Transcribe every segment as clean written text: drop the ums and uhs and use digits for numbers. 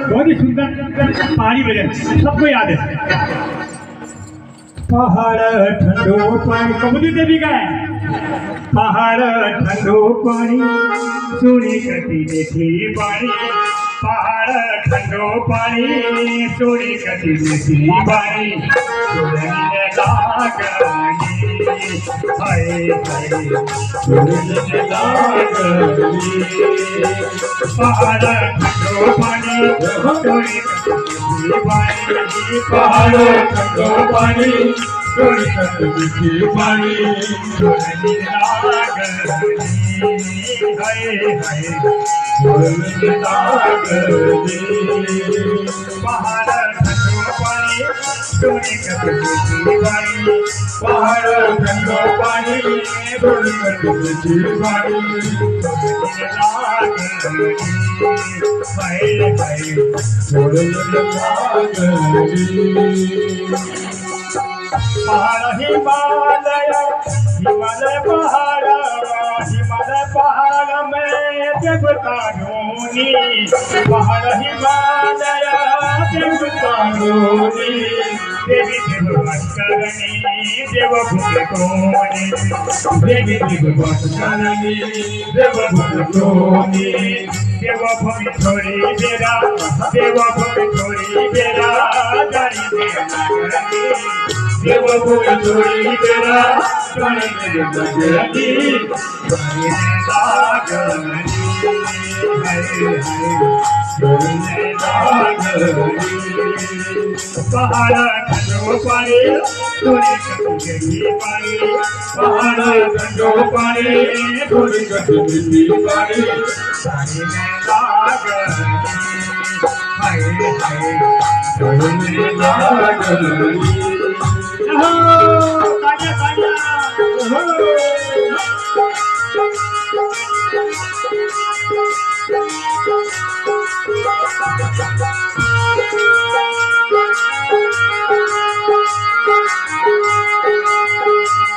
बहुत ही सुंदर पहाड़ी भजन सबको याद है। पहाड़ ठंडो पानी कबूतरी देवी का है। पहाड़ ठंडो पानी सोनी कटी देखी पानी। पहाड़ ठंडो पानी सोनी कटी देखी पानी। हाय हाय पहाड़ ठंडो पानी सोनी कटी पानी। पहाड़ ठंडो पानी सोनी कटी पानी। हाय हाय पहाड़ ठंडो पानी सोनी कटी पानी। पहाड़ ठंडो पानी सोनी कटी पानी। हाय हाय पहाड़ हिमालय हिमालय पहाड़ हिमालय पहाड़ में देवता ढूंढी। पहाड़ हिमालय देवता ढूंढी। देवी देव करनी देव भूमि कोनी। देवी देव करनी देव भूमि देव भूमि छोड़ी बेरा देव भूमि छोड़ी बेरा जानी देवी। देव भूमि छोड़ी बेरा जानी देवी। पहाड़ ठंडो पानी सोनी कटी पानी। पहाड़ ठंडो पानी सोनी कटी पानी। हाय हाय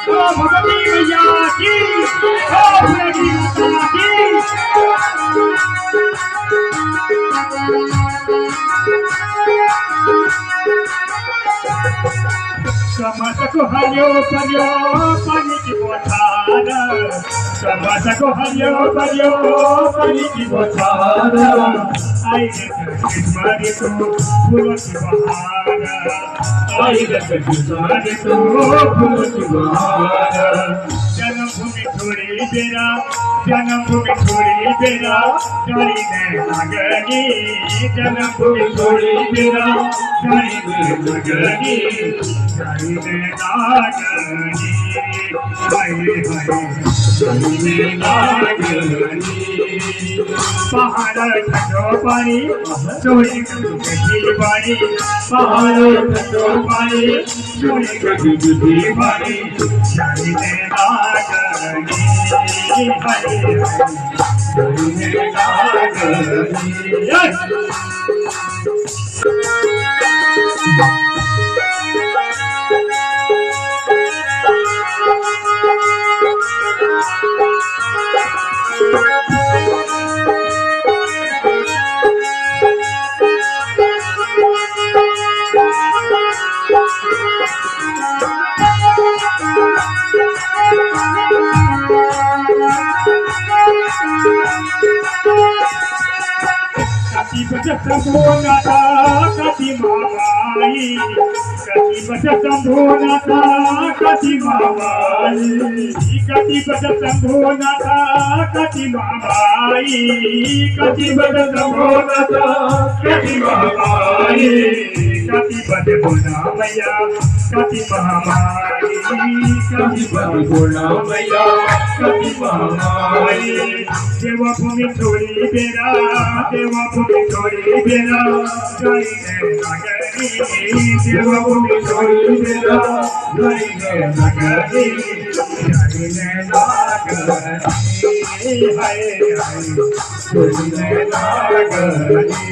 भगवती मैया की भगवती माता की। समस को हरियो परियो पानी की बोछार। समस को हरियो परियो पानी की बोछार। आई रे तो फूलों की बहार। आई रे तो फूलों की बहार। जन्मभूमि छोड़ी बेरा जन्मभूमि छोड़ी बेरा जानी ने लगनी। जन्मभूमि छोड़ी बेरा जानी ने लगनी। जानी ने लगनी हाय हाय जानी ने लगनी। पहाड़ ठंडो पानी सोनी कटी पानी। पहाड़ ठंडो पानी सोनी कटी पानी। जानी ने लगनी हाय जानी ने लगनी। कति बचत संभोनाता कति मामाई। कति बचत संभोनाता कति मामाई। कति बचत संभोनाता कति मामाई। कति बचत संभोनाता कति मामाई। कति बचत बोना मैया कति महामाई। कति बोना मैया कति महामाई। देवभूमि छोड़ी बेरा देवभूमि छोड़ी बेरा जानी ने लगनी। देवभूमि छोड़ी बेरा जानी ने लगनी। जानी ने लगनी हाय हाय जानी ने लगनी।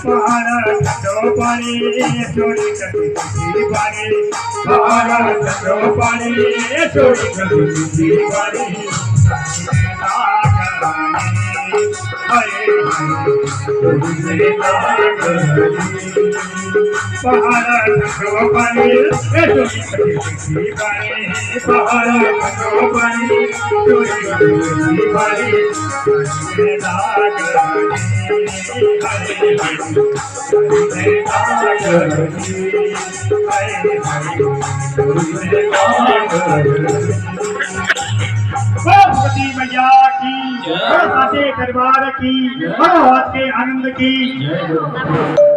पहाड़ ठंडो पानी सोनी कटी पानी। पहाड़ ठंडो पानी सोनी कटी पानी। हरे तुझे लागली पहाड़ ठंडो पानी ए चोरी कटी पानी पहाड़ ठंडो पानी चोरी कटी पानी तुझे लागली हरे तुझे लागली तुझे लागली भगवती मैया की साथे दरबार की भगवत के आनंद की जय गुरु